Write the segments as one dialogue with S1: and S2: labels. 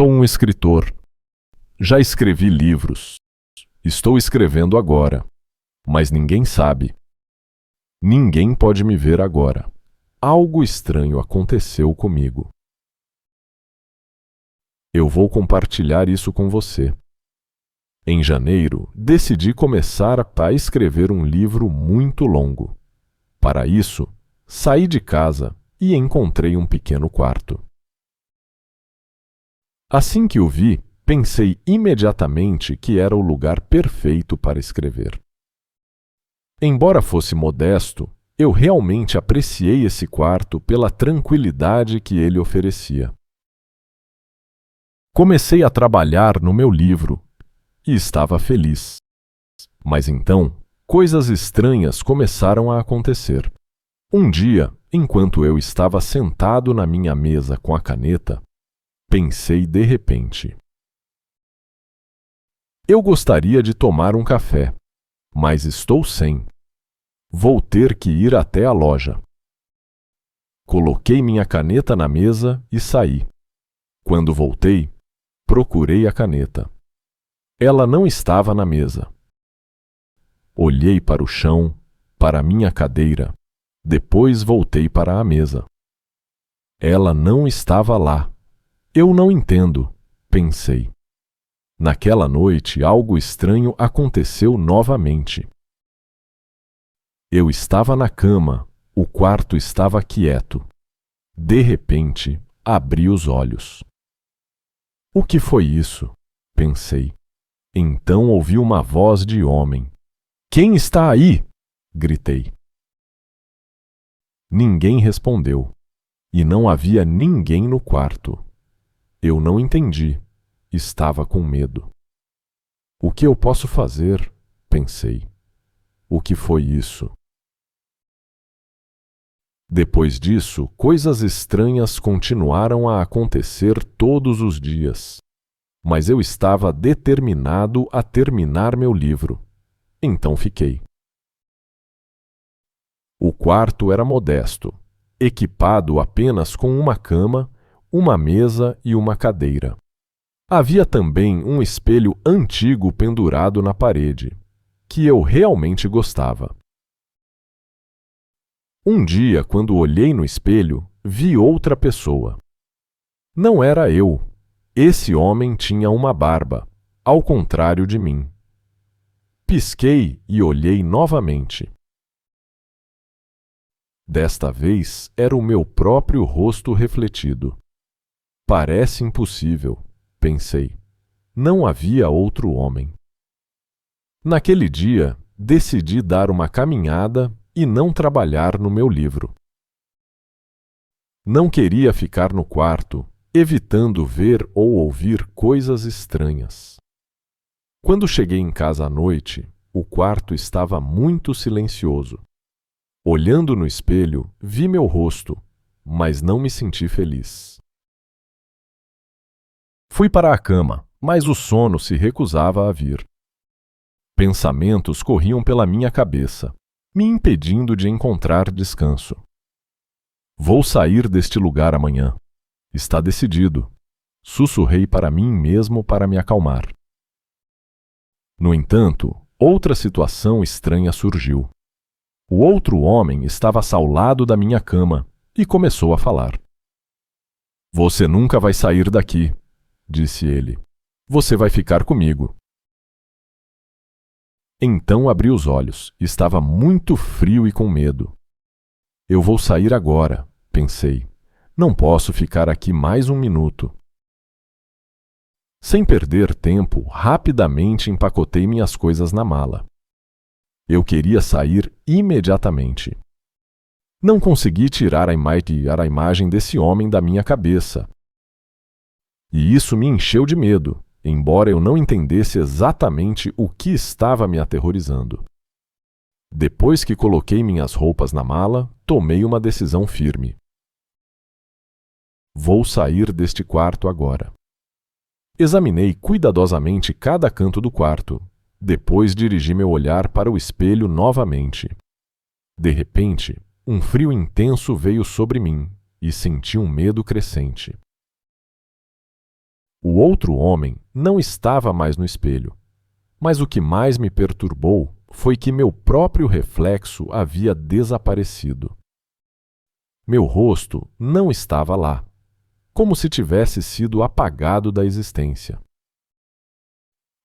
S1: Sou um escritor. Já escrevi livros. Estou escrevendo agora. Mas ninguém sabe. Ninguém pode me ver agora. Algo estranho aconteceu comigo. Eu vou compartilhar isso com você. Em janeiro, decidi começar a escrever um livro muito longo. Para isso, saí de casa e encontrei um pequeno quarto. Assim que o vi, pensei imediatamente que era o lugar perfeito para escrever. Embora fosse modesto, eu realmente apreciei esse quarto pela tranquilidade que ele oferecia. Comecei a trabalhar no meu livro e estava feliz. Mas então, coisas estranhas começaram a acontecer. Um dia, enquanto eu estava sentado na minha mesa com a caneta, pensei de repente: eu gostaria de tomar um café, mas estou sem. Vou ter que ir até a loja. Coloquei minha caneta na mesa e saí. Quando voltei, procurei a caneta. Ela não estava na mesa. Olhei para o chão, para a minha cadeira. Depois voltei para a mesa. Ela não estava lá. Eu não entendo, pensei. Naquela noite, algo estranho aconteceu novamente. Eu estava na cama, o quarto estava quieto. De repente, abri os olhos. O que foi isso? Pensei. Então ouvi uma voz de homem. Quem está aí? Gritei. Ninguém respondeu, e não havia ninguém no quarto. Eu não entendi. Estava com medo. O que eu posso fazer? Pensei. O que foi isso? Depois disso, coisas estranhas continuaram a acontecer todos os dias. Mas eu estava determinado a terminar meu livro. Então fiquei. O quarto era modesto, equipado apenas com uma cama, uma mesa e uma cadeira. Havia também um espelho antigo pendurado na parede, que eu realmente gostava. Um dia, quando olhei no espelho, vi outra pessoa. Não era eu. Esse homem tinha uma barba, ao contrário de mim. Pisquei e olhei novamente. Desta vez era o meu próprio rosto refletido. Parece impossível, pensei. Não havia outro homem. Naquele dia, decidi dar uma caminhada e não trabalhar no meu livro. Não queria ficar no quarto, evitando ver ou ouvir coisas estranhas. Quando cheguei em casa à noite, o quarto estava muito silencioso. Olhando no espelho, vi meu rosto, mas não me senti feliz. Fui para a cama, mas o sono se recusava a vir. Pensamentos corriam pela minha cabeça, me impedindo de encontrar descanso. Vou sair deste lugar amanhã. Está decidido. Sussurrei para mim mesmo para me acalmar. No entanto, outra situação estranha surgiu. O outro homem estava ao lado da minha cama e começou a falar. Você nunca vai sair daqui, disse ele. Você vai ficar comigo. Então abri os olhos. Estava muito frio e com medo. Eu vou sair agora, pensei. Não posso ficar aqui mais um minuto. Sem perder tempo, rapidamente empacotei minhas coisas na mala. Eu queria sair imediatamente. Não consegui tirar a imagem desse homem da minha cabeça. E isso me encheu de medo, embora eu não entendesse exatamente o que estava me aterrorizando. Depois que coloquei minhas roupas na mala, tomei uma decisão firme. Vou sair deste quarto agora. Examinei cuidadosamente cada canto do quarto. Depois dirigi meu olhar para o espelho novamente. De repente, um frio intenso veio sobre mim e senti um medo crescente. O outro homem não estava mais no espelho, mas o que mais me perturbou foi que meu próprio reflexo havia desaparecido. Meu rosto não estava lá, como se tivesse sido apagado da existência.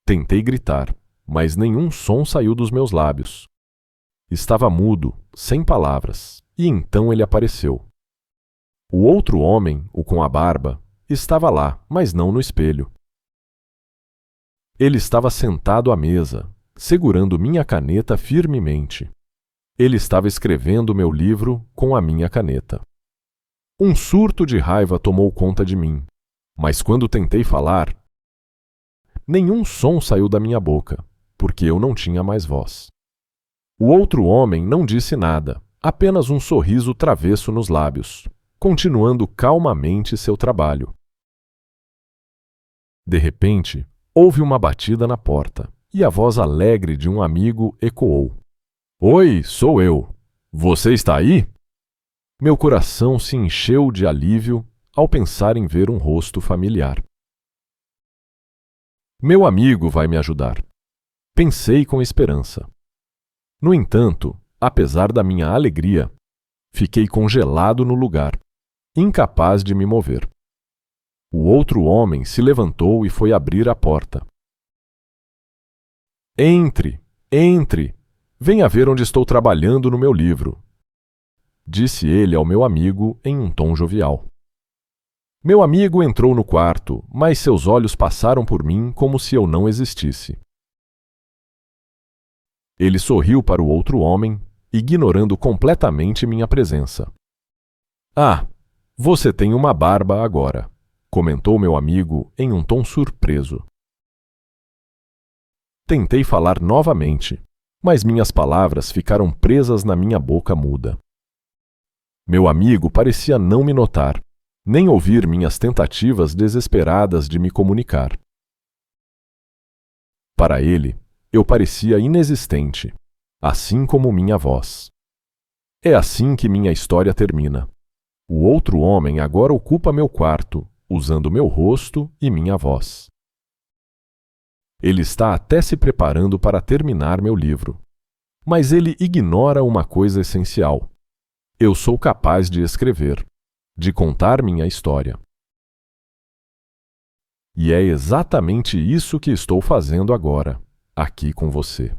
S1: Tentei gritar, mas nenhum som saiu dos meus lábios. Estava mudo, sem palavras, e então ele apareceu. O outro homem, o com a barba, estava lá, mas não no espelho. Ele estava sentado à mesa, segurando minha caneta firmemente. Ele estava escrevendo meu livro com a minha caneta. Um surto de raiva tomou conta de mim, mas quando tentei falar, nenhum som saiu da minha boca, porque eu não tinha mais voz. O outro homem não disse nada, apenas um sorriso travesso nos lábios, continuando calmamente seu trabalho. De repente, houve uma batida na porta, e a voz alegre de um amigo ecoou. Oi, sou eu. Você está aí? Meu coração se encheu de alívio ao pensar em ver um rosto familiar. Meu amigo vai me ajudar. Pensei com esperança. No entanto, apesar da minha alegria, fiquei congelado no lugar, incapaz de me mover. O outro homem se levantou e foi abrir a porta. Entre, entre! Venha ver onde estou trabalhando no meu livro, disse ele ao meu amigo em um tom jovial. Meu amigo entrou no quarto, mas seus olhos passaram por mim como se eu não existisse. Ele sorriu para o outro homem, ignorando completamente minha presença. Ah, você tem uma barba agora, comentou meu amigo em um tom surpreso. Tentei falar novamente, mas minhas palavras ficaram presas na minha boca muda. Meu amigo parecia não me notar, nem ouvir minhas tentativas desesperadas de me comunicar. Para ele, eu parecia inexistente, assim como minha voz. É assim que minha história termina. O outro homem agora ocupa meu quarto, usando meu rosto e minha voz. Ele está até se preparando para terminar meu livro. Mas ele ignora uma coisa essencial. Eu sou capaz de escrever, de contar minha história. E é exatamente isso que estou fazendo agora, aqui com você.